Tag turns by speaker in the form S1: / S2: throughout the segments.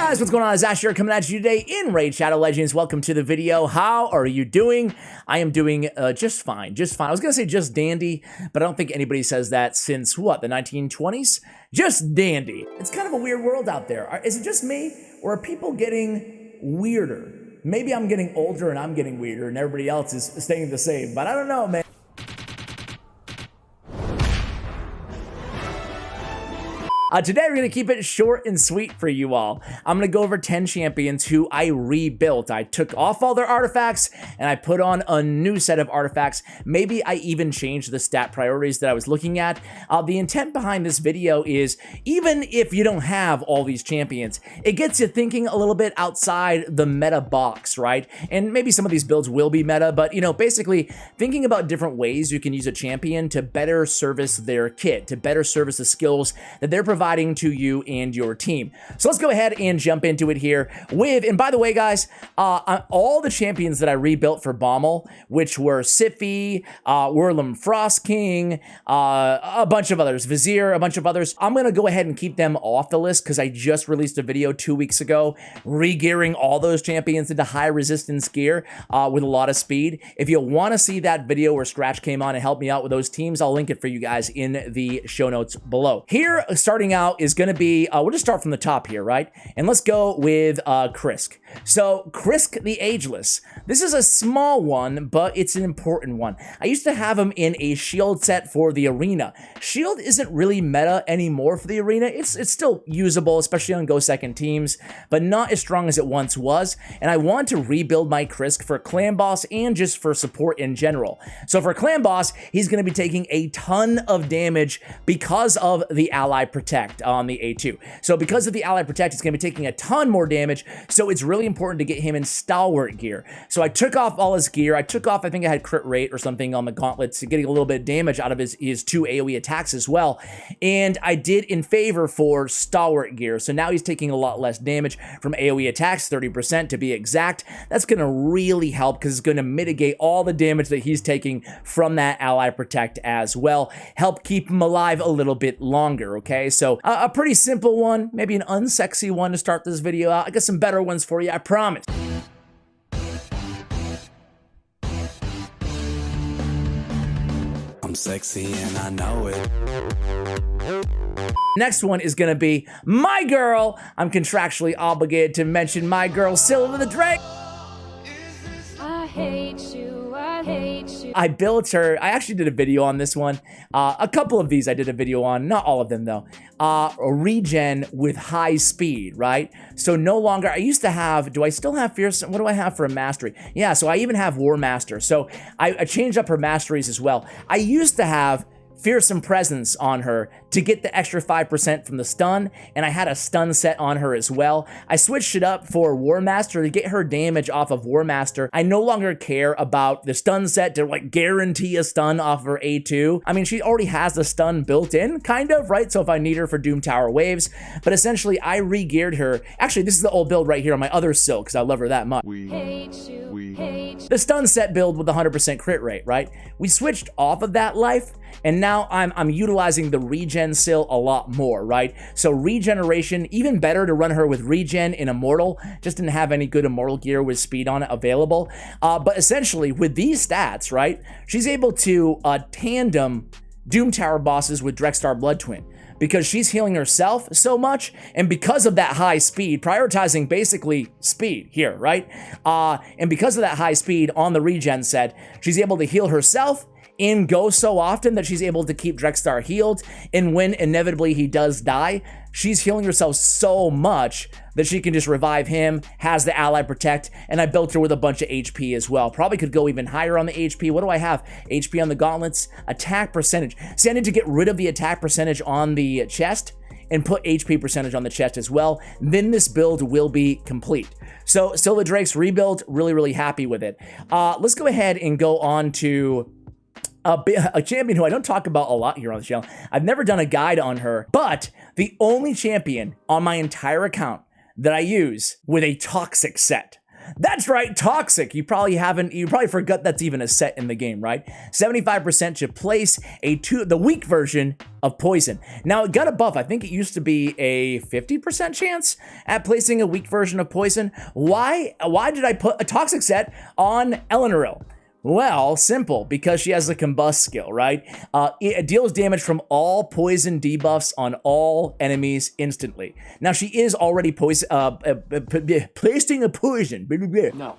S1: Guys, what's going on? It's Ash here coming at you today in Raid Shadow Legends. Welcome to the video. How are you doing? I am doing just fine, I was gonna say just dandy, but I don't think anybody says that since, what, the 1920s? Just dandy. It's kind of a weird world out there. Is it just me, or are people getting weirder? Maybe I'm getting older and I'm getting weirder and everybody else is staying the same, but I don't know, man. Today we're going to keep it short and sweet for you all. I'm going to go over 10 champions who I rebuilt. I took off all their artifacts and I put on a new set of artifacts. Maybe I even changed the stat priorities that I was looking at. The intent behind this video is, even if you don't have all these champions, it gets you thinking a little bit outside the meta box, right? And maybe some of these builds will be meta, but you know, basically thinking about different ways you can use a champion to better service their kit, to better service the skills that they're providing to you and your team. So let's go ahead and jump into it here with, and by the way guys, all the champions that I rebuilt for Bommel, which were Siphi, Whirlum Frost King, a bunch of others, Vizier, a bunch of others, I'm gonna go ahead and keep them off the list because I just released a video 2 weeks ago re-gearing all those champions into high resistance gear with a lot of speed. If you want to see that video where Scratch came on and helped me out with those teams, I'll link it for you guys in the show notes below. Here, starting out is going to be, we'll just start from the top here, right? And let's go with Krisk. So Krisk the Ageless. This is a small one, but it's an important one. I used to have him in a shield set for the arena. Shield isn't really meta anymore for the arena. It's still usable, especially on go second teams, but not as strong as it once was. And I want to rebuild my Krisk for clan boss and just for support in general. So for clan boss, he's going to be taking a ton of damage because of the ally protect on the A2. So because of the ally protect, it's going to be taking a ton more damage. So it's really important to get him in stalwart gear. So I took off all his gear. I took off, I think I had crit rate or something on the gauntlets, getting a little bit of damage out of his 2 AoE attacks as well. And I did in favor for stalwart gear. So now he's taking a lot less damage from AoE attacks, 30% to be exact. That's going to really help because it's going to mitigate all the damage that he's taking from that ally protect as well. Help keep him alive a little bit longer, okay? So a pretty simple one, maybe an unsexy one to start this video out. I got some better ones for you, I promise. I'm sexy and I know it. Next one is gonna be my girl. I'm contractually obligated to mention my girl, Silvia the Drag. I hate you, I hate you. I built her, I actually did a video on this one. A couple of these I did a video on, not all of them though. A regen with high speed, right? So no longer, I used to have, do I still have Fierce? What do I have for a mastery? Yeah, so I even have War Master. So I changed up her masteries as well. I used to have Fearsome Presence on her to get the extra 5% from the stun, and I had a stun set on her as well. I switched it up for War Master to get her damage off of War Master. I no longer care about the stun set to like guarantee a stun off of her A2. I mean, she already has the stun built in, kind of, right? So if I need her for Doom Tower waves, but essentially I re-geared her. Actually, this is the old build right here on my other Silk, because I love her that much. The stun set build with 100% crit rate, right? We switched off of that life, and now I'm utilizing the regen sil a lot more, right? So regeneration, even better to run her with regen in Immortal. Just didn't have any good Immortal gear with speed on it available. But essentially, with these stats, right, she's able to tandem Doom Tower bosses with Dragstar Blood Twin, because she's healing herself so much, and because of that high speed, prioritizing basically speed here, right? And because of that high speed on the regen set, she's able to heal herself and go so often that she's able to keep Dragstar healed, and when inevitably he does die, she's healing herself so much that she can just revive him, has the ally protect, and I built her with a bunch of HP as well. Probably could go even higher on the HP. What do I have? HP on the gauntlets, attack percentage. See, I need to get rid of the attack percentage on the chest and put HP percentage on the chest as well. Then this build will be complete. So Silvia Drake's rebuild, really, really happy with it. Let's go ahead and go on to a champion who I don't talk about a lot here on the channel. I've never done a guide on her, but the only champion on my entire account that I use with a toxic set. That's right, Toxic. You probably forgot that's even a set in the game, right? 75% to place the weak version of Poison. Now, it got a buff. I think it used to be a 50% chance at placing a weak version of Poison. Why did I put a Toxic set on Eleanoril? Well, simple, because she has the Combust skill, right? It deals damage from all poison debuffs on all enemies instantly. Now, she is already placing a poison.
S2: No.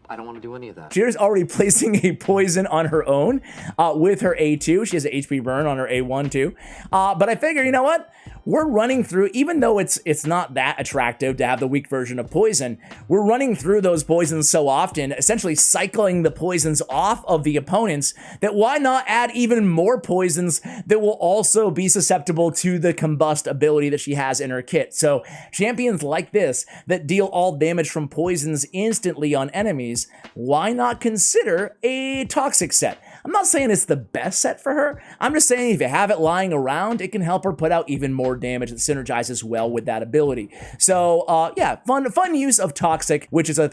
S2: I don't want to do any of that.
S1: She is already placing a poison on her own with her A2. She has an HP burn on her A1 too. But I figure, you know what? We're running through, even though it's not that attractive to have the weak version of poison, we're running through those poisons so often, essentially cycling the poisons off of the opponents, that why not add even more poisons that will also be susceptible to the Combust ability that she has in her kit. So champions like this that deal all damage from poisons instantly on enemies, why not consider a Toxic set? I'm not saying it's the best set for her. I'm just saying if you have it lying around, it can help her put out even more damage that synergizes well with that ability. So yeah, fun use of Toxic, which is a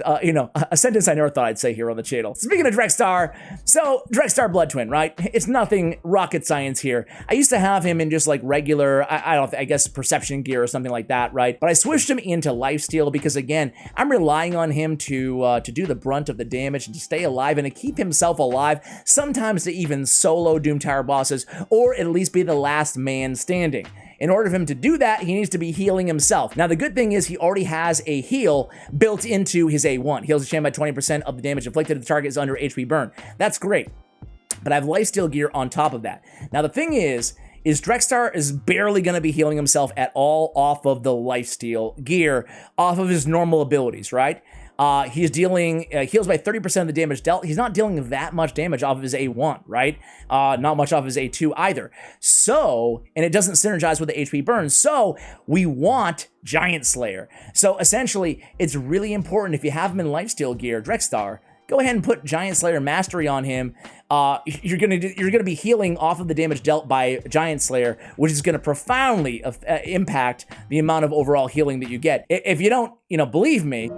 S1: sentence I never thought I'd say here on the channel. Speaking of Dragstar, so Dragstar Blood Twin, right? It's nothing rocket science here. I used to have him in just like regular, I guess perception gear or something like that, right? But I switched him into lifesteal because again, I'm relying on him to do the brunt of the damage and to stay alive and to keep himself alive, sometimes to even solo Doom Tower bosses, or at least be the last man standing. In order for him to do that, he needs to be healing himself. Now, the good thing is he already has a heal built into his A1. Heals the champ by 20% of the damage inflicted if the target is under HP burn. That's great. But I have lifesteal gear on top of that. Now, the thing is Dragstar is barely going to be healing himself at all off of the lifesteal gear, off of his normal abilities, right? He's dealing, heals by 30% of the damage dealt. He's not dealing that much damage off of his A1, right? Not much off his A2 either. So, and it doesn't synergize with the HP burn. So, we want Giant Slayer. So, essentially, it's really important if you have him in lifesteal gear, Dragstar, go ahead and put Giant Slayer Mastery on him. You're gonna be healing off of the damage dealt by Giant Slayer, which is gonna profoundly impact the amount of overall healing that you get. If you don't, believe me,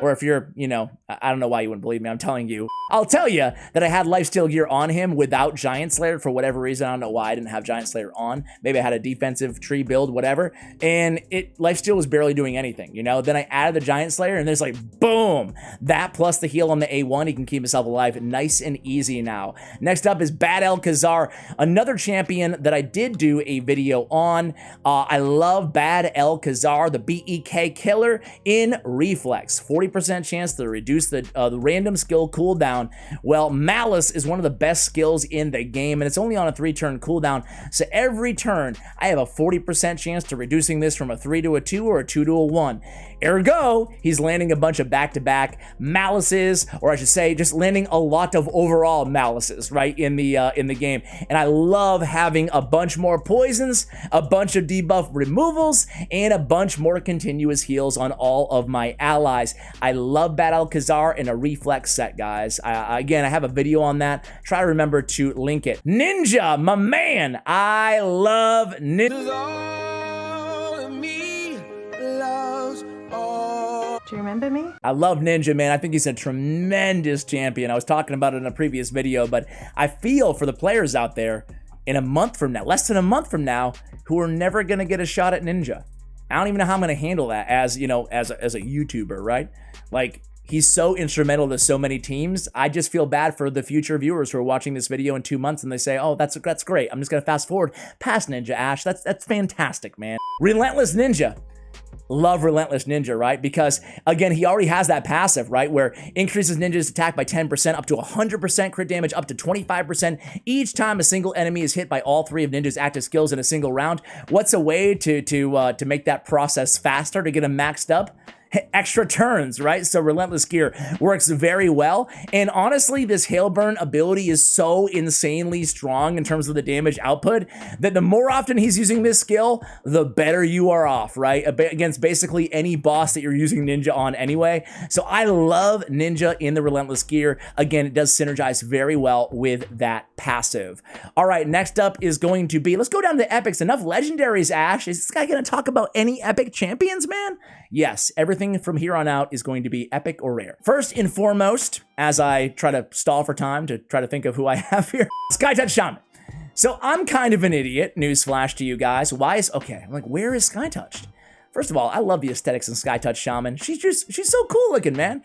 S1: or if you're, I don't know why you wouldn't believe me, I'm telling you. I'll tell you that I had lifesteal gear on him without Giant Slayer for whatever reason. I don't know why I didn't have Giant Slayer on. Maybe I had a defensive tree build, whatever. And lifesteal was barely doing anything, Then I added the Giant Slayer and there's like, boom! That plus the heal on the A1, he can keep himself alive nice and easy now. Next up is Bad Alkazar, another champion that I did do a video on. I love Bad Alkazar, the BEK killer in Reflex. 40% chance to reduce the random skill cooldown. Well, Malice is one of the best skills in the game, and it's only on a 3-turn cooldown. So every turn, I have a 40% chance to reducing this from a 3 to a 2 or a 2 to a 1. Ergo, he's landing a bunch of back-to-back Malices, or I should say, just landing a lot of overall Malices, right, in the game. And I love having a bunch more poisons, a bunch of debuff removals, and a bunch more continuous heals on all of my allies. I love Bad Alkazar in a Reflex set, guys. Again, I have a video on that. Try to remember to link it. Ninja, my man. I love Ninja.
S3: Do you remember me?
S1: I love Ninja, man. I think he's a tremendous champion. I was talking about it in a previous video, but I feel for the players out there in a month from now, less than a month from now, who are never going to get a shot at Ninja. I don't even know how I'm going to handle that as, as a YouTuber, right? Like, he's so instrumental to so many teams. I just feel bad for the future viewers who are watching this video in 2 months and they say, oh, that's great. I'm just going to fast forward past Ninja, Ash. That's fantastic, man. Relentless Ninja. Love Relentless Ninja, right? Because, again, he already has that passive, right? Where increases Ninja's attack by 10%, up to 100% crit damage, up to 25% each time a single enemy is hit by all 3 of Ninja's active skills in a single round. What's a way to make that process faster, to get him maxed up? extra turns, right? So Relentless Gear works very well. And honestly, this Hailburn ability is so insanely strong in terms of the damage output that the more often he's using this skill, the better you are off, right? Against basically any boss that you're using Ninja on anyway. So I love Ninja in the Relentless Gear. Again, it does synergize very well with that passive. All right, next up is going to be, let's go down to epics. Enough legendaries, Ash. Is this guy going to talk about any epic champions, man? Yes, everything from here on out is going to be epic or rare. First and foremost, as I try to stall for time to try to think of who I have here, Skytouch Shaman. So I'm kind of an idiot, newsflash to you guys. Okay, I'm like, where is Skytouched? First of all, I love the aesthetics in Skytouch Shaman. She's so cool looking, man.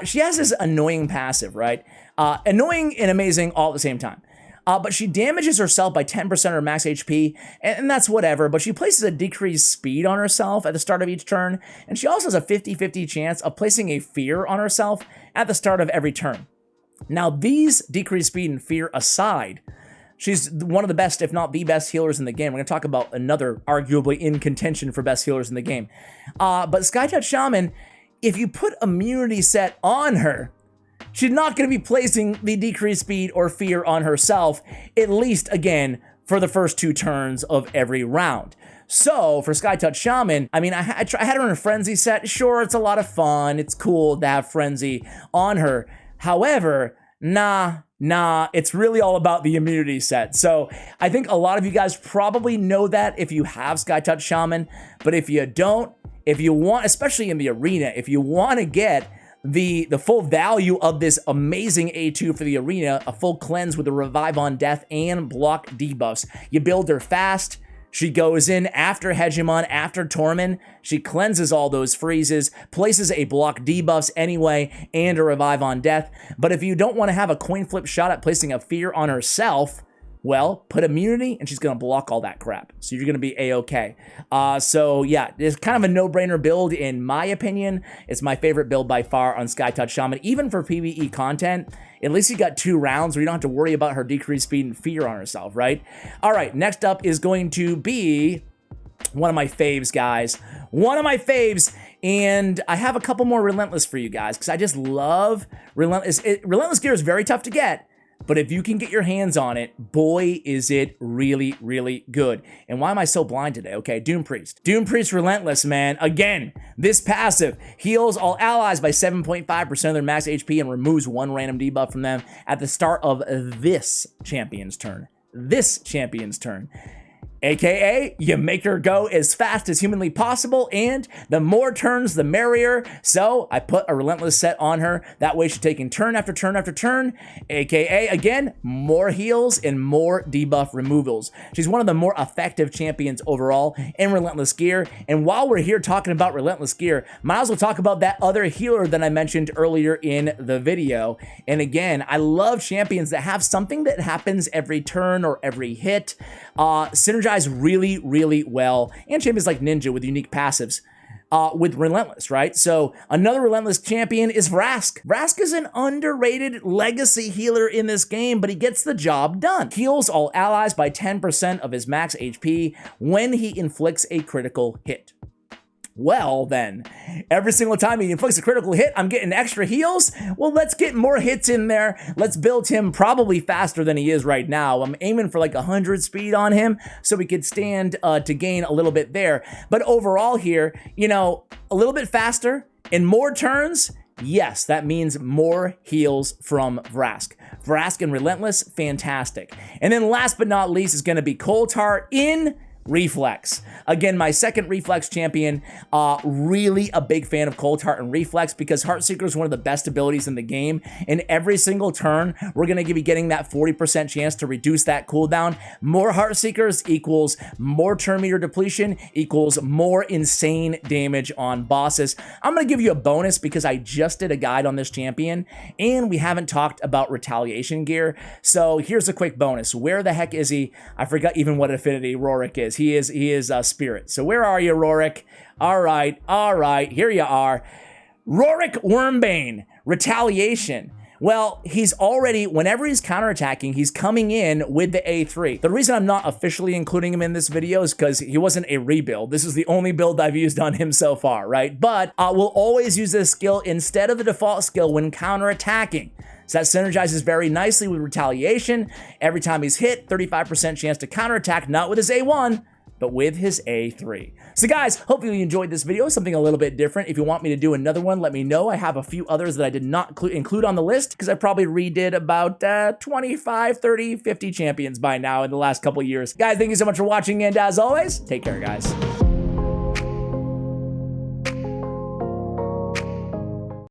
S1: She has this annoying passive, right? Annoying and amazing all at the same time. But she damages herself by 10% of her max HP, and that's whatever, but she places a decreased speed on herself at the start of each turn, and she also has a 50-50 chance of placing a fear on herself at the start of every turn. Now, these decreased speed and fear aside, she's one of the best, if not the best healers in the game. We're going to talk about another arguably in contention for best healers in the game. But Skytouch Shaman, if you put immunity set on her, she's not going to be placing the decreased speed or fear on herself, at least, again, for the first 2 turns of every round. So, for Skytouch Shaman, I mean, I had her in a Frenzy set. Sure, it's a lot of fun. It's cool to have Frenzy on her. However, nah, it's really all about the immunity set. So, I think a lot of you guys probably know that if you have Skytouch Shaman. But if you don't, if you want, especially in the arena, if you want to get the full value of this amazing A2 for the arena, a full cleanse with a Revive on Death and block debuffs. You build her fast. She goes in after Hegemon, after Tormund. She cleanses all those freezes, places a block debuffs anyway, and a Revive on Death. But if you don't want to have a coin flip shot at placing a fear on herself, well, put immunity and she's going to block all that crap. So you're going to be A-okay. So yeah, it's kind of a no-brainer build in my opinion. It's my favorite build by far on Skytouch Shaman. Even for PvE content, at least you got 2 rounds where you don't have to worry about her decreased speed and fear on herself, right? All right, next up is going to be one of my faves, guys. One of my faves. And I have a couple more Relentless for you guys because I just love Relentless. Relentless Gear is very tough to get. But if you can get your hands on it, boy, is it really, really good. And why am I so blind today? Okay, Doom Priest. Doom Priest Relentless, man. Again, this passive heals all allies by 7.5% of their max HP and removes 1 random debuff from them at the start of this champion's turn. This champion's turn. AKA, you make her go as fast as humanly possible, and the more turns, the merrier. So I put a Relentless set on her. That way she's taking turn after turn after turn. AKA, again, more heals and more debuff removals. She's one of the more effective champions overall in Relentless Gear. And while we're here talking about Relentless Gear, might as well talk about that other healer that I mentioned earlier in the video. And again, I love champions that have something that happens every turn or every hit. Synergize really, really well. And champions like Ninja with unique passives with Relentless, right? So another Relentless champion is Ravsk. Ravsk is an underrated legacy healer in this game, but he gets the job done. Heals all allies by 10% of his max HP when he inflicts a critical hit. Well, then, every single time he inflicts a critical hit, I'm getting extra heals. Well, let's get more hits in there. Let's build him probably faster than he is right now. I'm aiming for like 100 speed on him so we could stand to gain a little bit there. But overall here, you know, a little bit faster and more turns. Yes, that means more heals from Ravsk. Ravsk and Relentless, fantastic. And then last but not least is going to be Coaltar in Reflex. Again, my second Reflex champion. Really a big fan of Coaltar and Reflex because Heartseeker is one of the best abilities in the game. And every single turn, we're going to be getting that 40% chance to reduce that cooldown. More Heartseekers equals more turn meter depletion equals more insane damage on bosses. I'm going to give you a bonus because I just did a guide on this champion and we haven't talked about Retaliation gear. So here's a quick bonus. Where the heck is he? I forgot even what affinity Rorik is. He is Spirit. So where are you, Rorik? All right, here you are. Rorik Wormbane, Retaliation. Well, he's already, whenever he's counterattacking, he's coming in with the A3. The reason I'm not officially including him in this video is because he wasn't a rebuild. This is the only build I've used on him so far, right? But we'll always use this skill instead of the default skill when counterattacking. So that synergizes very nicely with Retaliation. Every time he's hit, 35% chance to counterattack, not with his A1, but with his A3. So guys, hopefully you enjoyed this video, something a little bit different. If you want me to do another one, let me know. I have a few others that I did not include on the list because I probably redid about 25, 30, 50 champions by now in the last couple years. Guys, thank you so much for watching, and as always, take care, guys.